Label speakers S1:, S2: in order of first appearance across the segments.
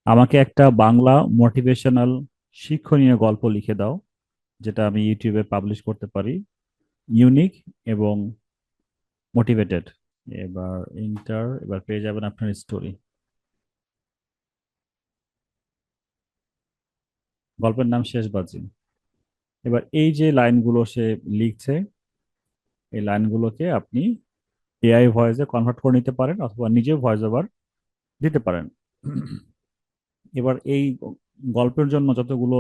S1: আমাকে একটা বাংলা মোটিভেশনাল শিক্ষণীয় গল্প লিখে দাও, যেটা আমি ইউটিউবে পাবলিশ করতে পারি, ইউনিক এবং মোটিভেটেড। এবার পেয়ে যাবেন আপনার স্টোরি। গল্পের নাম শেষবাজি। এবার এই যে লাইনগুলো সে লিখছে, এই লাইনগুলোকে আপনি এআই ভয়েসে কনভার্ট করে নিতে পারেন অথবা নিজে ভয়েস ওভার দিতে পারেন। এবার এই গল্পের জন্য যতগুলো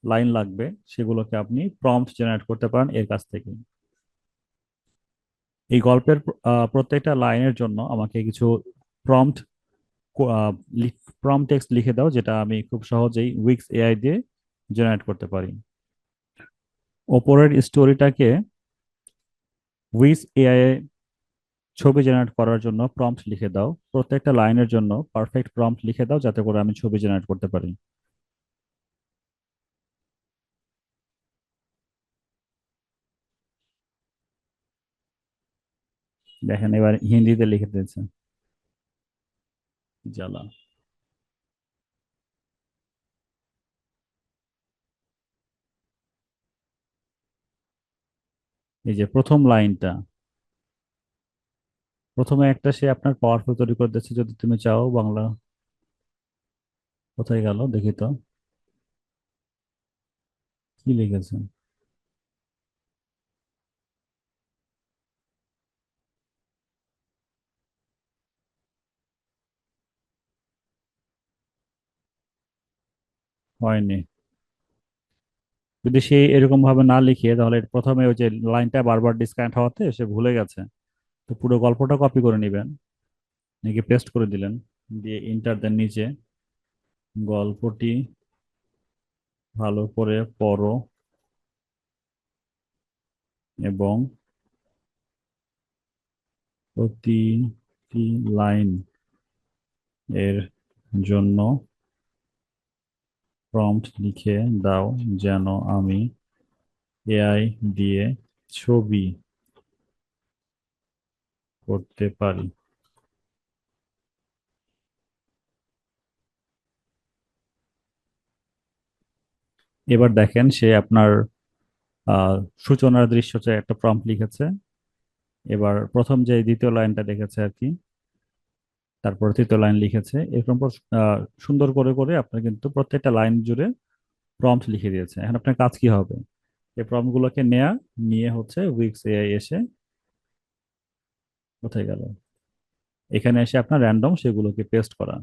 S1: লাইন লাগবে সেগুলোকে আপনি প্রম্পট জেনারেট করতে পারেন এর কাছ থেকে। এই গল্পের প্রত্যেকটা লাইনের জন্য আমাকে কিছু প্রম্পট প্রম্পট টেক্সট লিখে দাও, যেটা আমি খুব সহজেই উইক্স এআই দিয়ে জেনারেট করতে পারি। ওপরের স্টোরিটাকে উইক্স এআই এ ছবি জেনারেট করার জন্য প্রম্পট লিখে দাও। প্রত্যেকটা লাইনের জন্য পারফেক্ট প্রম্পট লিখে দাও যাতে করে আমি ছবি জেনারেট করতে পারি। দেখেন এবার হিন্দিতে লিখে দিয়েছে। জ্বালা। এই যে প্রথম লাইনটা, প্রথমে একটা সে আপনার পাওয়ারফুল তৈরি করে দিচ্ছে, যদি তুমি চাও বাংলা। কোথায় গেল দেখি তো, কি লিখেছে। হয়নি। যদি সে এরকম ভাবে না লিখে, তাহলে প্রথমে ওই যে লাইনটা বারবার ডিসকানেক্ট হওয়াতে সে ভুলে গেছে। তো পুরো গল্পটা কপি করে নেবেন, নাকি পেস্ট করে দিলেন, দিয়ে ইন্টার দেন নিচে। গল্পটি ভালো করে পড়ো এবং প্রতিটি লাইন এর জন্য প্রম্পট লিখে দাও যেন আমি এআই দিয়ে ছবি করতে পারি। এবার দেখেন সে আপনার সূচনার দৃশ্যতে একটা প্রম্পট লিখেছে। এবার প্রথম যে দ্বিতীয় লাইনটা দেখেছে আর কি, তারপর তৃতীয় লাইন লিখেছে, এরকম সুন্দর করে করে আপনার কিন্তু প্রত্যেকটা লাইন জুড়ে প্রম্পট লিখে দিয়েছে। এখন আপনার কাজ কি হবে? এই প্রম্পট গুলোকে নিয়ে হচ্ছে উইক্স এআই এসে, কোথায় গেল, এখানে এসে আপনার র্যান্ডম সেগুলোকে পেস্ট করা।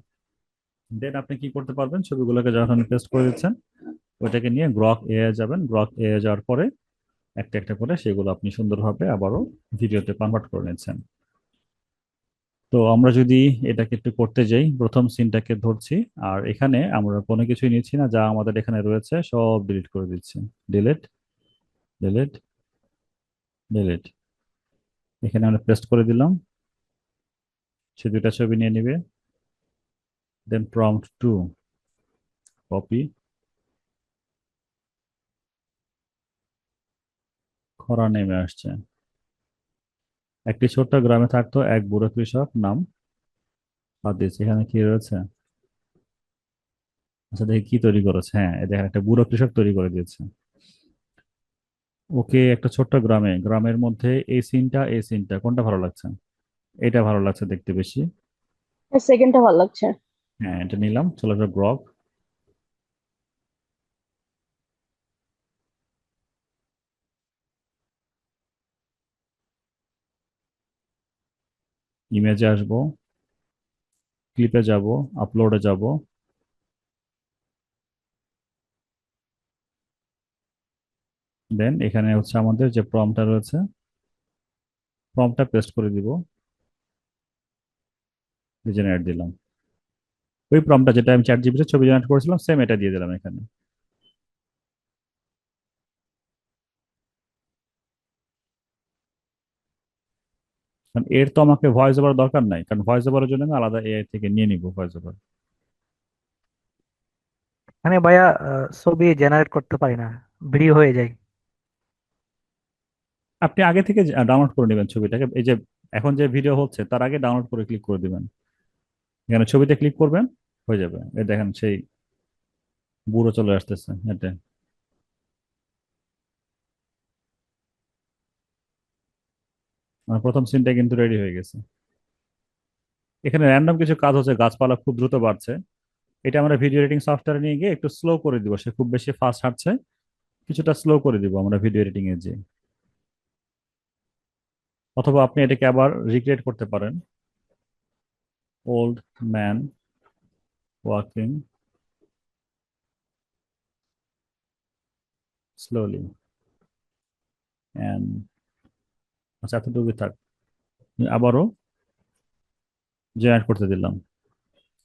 S1: দেন আপনি কি করতে পারবেন, ছবিগুলোকে যখন পেস্ট করে দিচ্ছেন ওইটাকে নিয়ে গ্রক এআই যাবেন। গ্রক এআই যাওয়ার পরে একটা একটা করে সেগুলো আপনি সুন্দরভাবে আবারও ভিডিওতে কনভার্ট করে নিচ্ছেন। তো আমরা যদি এটাকে একটু করতে যাই, প্রথম সিনটাকে ধরছি, আর এখানে আমরা কোনো কিছুই নিচ্ছি না, যা আমাদের এখানে রয়েছে সব ডিলিট করে দিচ্ছি। Delete, delete, delete. এখানে আমরা পেস্ট করে দিলাম, সে দুইটা ছবি নিয়ে নিবে। দেন প্রম্পট টু, কপি। খরা নেমে আসছে। একটি ছোট্ট গ্রামে থাকতো এক বুড়ো কৃষক, নাম হাদিস। এখানে কি রয়েছে? আচ্ছা দেখি কি তৈরি করেছে। হ্যাঁ, এই দেখেন একটা বুড়ো কৃষক তৈরি করে দিয়েছে। ওকে, একটা ছোট্ট গ্রামে, গ্রামের মধ্যে এই সিনটা কোনটা ভালো লাগছে? এটা ভালো লাগছে দেখতে বেশি।
S2: সেকেন্ডটা ভালো লাগছে।
S1: হ্যাঁ, এটা নিলাম। চলো এটা গ্রক ইমেজে আসবো, ক্লিপে যাব, আপলোডে যাব। দেন এখানে হচ্ছে আমাদের যে প্রম্পটটা রয়েছে, প্রম্পটটা পেস্ট করে দিব, জেনারেট দিলাম। ওই প্রম্পটটা যেটা আমি চ্যাট জিপিতে ছবি জেনারেট করেছিলাম, সেম এটা দিয়ে দিলাম এখানে। কারণ এর তো আমাকে ভয়েস ওভার দরকার নাই, কারণ ভয়েস ওভারের জন্য আমি আলাদা এআই থেকে নিয়ে নিব ভয়েস ওভার।
S3: মানে ভাইয়া ছবি জেনারেট করতে পারি না, ভিডিও হয়ে যায়।
S1: আপনি আগে থেকে ডাউনলোড করে নেবেন ছবিটাকে। এই যে এখন যে ভিডিও হচ্ছে তার আগে ডাউনলোড করে ক্লিক করে দিবেন। এখানে ছবিতে ক্লিক করবেন, হয়ে যাবে। এই দেখেন সেই বুড়ো চলে আসতেছে এটা। আমার প্রথম সিনটা কিন্তু রেডি হয়ে গেছে। এখানে র্যান্ডম কিছু কাজ হচ্ছে, গাছপালা খুব দ্রুত বাড়ছে। এটা আমরা ভিডিও এডিটিং সফটওয়্যারে নিয়ে গিয়ে একটু স্লো করে দিব, সে খুব বেশি ফাস্ট হাঁটছে, কিছুটা স্লো করে দিব আমরা ভিডিও এডিটিং এ যে। অথবা আপনি এটাকে আবার রিক্রিয়েট করতে পারেন। Old man walking slowly and, আচ্ছা এতটুকু থাক। আবারও জেনারেট করতে দিলাম।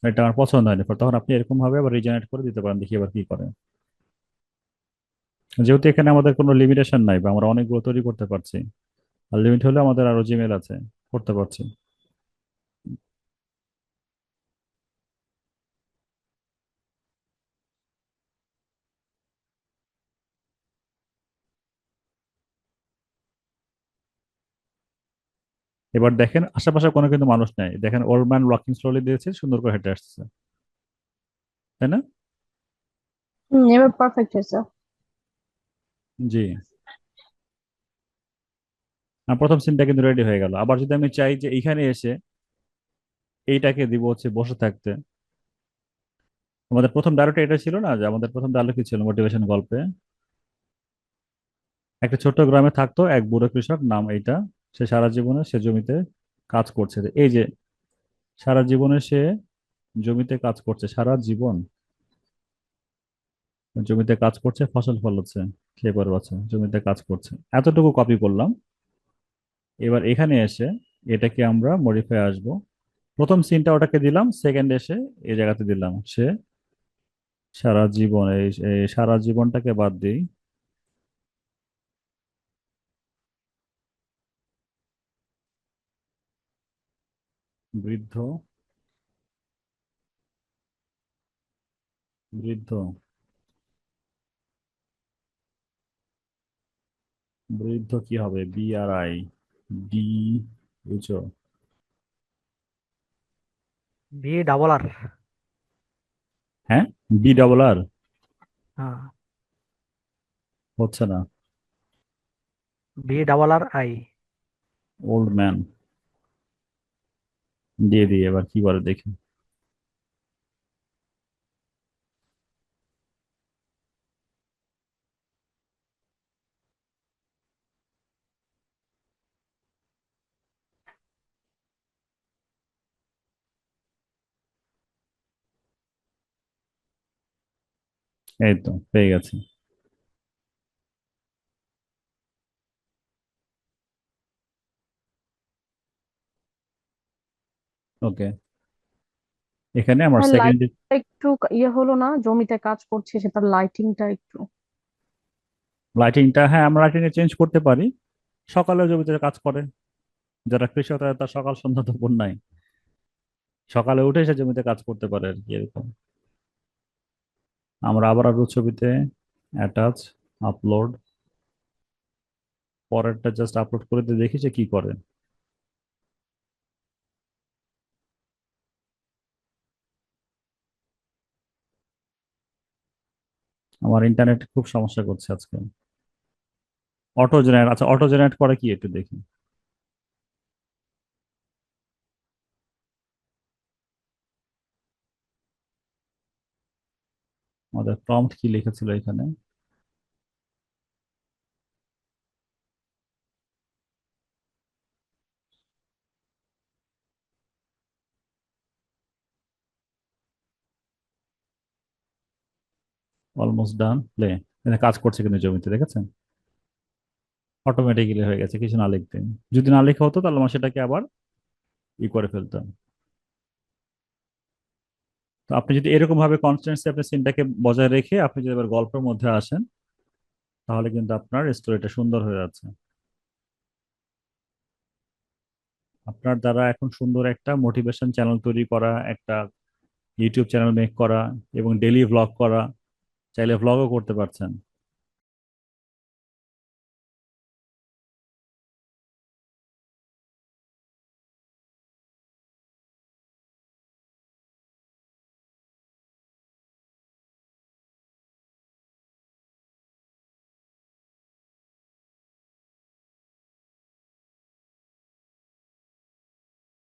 S1: এটা আমার পছন্দ হয়নি, তখন আপনি এরকম ভাবে আবার রিজেনারেট করে দিতে পারেন, দেখি এবার কি করে। যেহেতু এখানে আমাদের কোনো লিমিটেশন নাই, বা আমরা অনেকগুলো তৈরি করতে পারছি, আর লিমিট হলে আমাদের আরো জিমেল আছে, করতে পারছি। এবার দেখেন আশেপাশে কোনো কিন্তু মানুষ নেই, দেখেন ওল্ড ম্যান ওয়াকিং স্লোলি দিয়েছে, সুন্দর করে হেঁটে আসছে, তাই না?
S2: এবার পারফেক্ট হয়েছে।
S1: জি। আর প্রথম সিনটা কিন্তু রেডি হয়ে গেল। আবার যদি আমি চাই যে এইখানে এসে এইটাকে দিব হচ্ছে বসে থাকতে, আমাদের প্রথম ডায়লগটা এটা ছিল না, যে আমাদের প্রথম ডায়লগ কি ছিল মোটিভেশন গল্পে? একটা ছোট্ট গ্রামে থাকতো এক বুড়ো কৃষক, নাম এইটা। সে সারা জীবনে সে জমিতে কাজ করছে, এই যে সারা জীবনে সে জমিতে কাজ করছে, সারা জীবন জমিতে কাজ করছে, ফসল ফলাচ্ছে, খেয়ে পরে বাঁচে, জমিতে কাজ করছে, এতটুকু কপি করলাম। এবার এখানে এসে এটাকে আমরা মডিফাই আসবো। প্রথম সিনটা ওটাকে দিলাম, সেকেন্ড এসে এই জায়গাতে দিলাম সে সারা জীবন, এই সারা জীবনটাকে বাদ দিই, বৃদ্ধ, বৃদ্ধ, বৃদ্ধ কি হবে, BRI, ডি, বুঝছো?
S3: BRR।
S1: হ্যাঁ, BRR
S3: হ্যাঁ,
S1: হচ্ছে না।
S3: BRRI।
S1: ওল্ড ম্যান দিয়ে দিই, এবার কি করে দেখি। এই তো পেয়ে গেছি। ওকে, এখানে আমার
S2: আর
S1: সেকেন্ড।
S2: লাইটটা একটু হলো না, জমিতে কাজ করছে সেটার লাইটিংটা একটু।
S1: লাইটিংটা, হ্যাঁ আমরা লাইটিং চেঞ্জ করতে পারি। সকালে জমিতে কাজ করে যারা কৃষক, তারা তার সকাল সন্ধ্যা তো নাই, সকালে উঠে সে জমিতে কাজ করতে পারে আর কি, এরকম। আমরা আবার আরো ছবিতে অ্যাটাচ, আপলোড, পরেরটা জাস্ট আপলোড করে দিয়ে দেখি সে কি করে। আমার ইন্টারনেট খুব সমস্যা করছে আজকে। অটো জেনারেট, আচ্ছা অটো জেনারেট করে কি একটু দেখি। আমাদের প্রম্পট কি লিখেছিল এখানে? Almost done, play. কাজ করছে কিন্তু জমিতে, দেখেছেন? অটোমেটিক্যালি হয়ে গেছে, কিছু না লিখতে। যদি না লেখা হতো তাহলে আমার সেটাকে আবার ই করে ফেলতাম। তো আপনি যদি এরকম ভাবে কনস্ট্যান্সি আপনি সিনটাকে বজায় রেখে আপনি যদি এবার গল্পের মধ্যে আসেন, তাহলে কিন্তু আপনার স্টোরিটা সুন্দর হয়ে যাচ্ছে। আপনার দ্বারা এখন সুন্দর একটা মোটিভেশন চ্যানেল তৈরি করা, একটা ইউটিউব চ্যানেল মেক করা, এবং ডেইলি ভ্লগ করা, চাইলে ভ্লগও করতে পারছেন।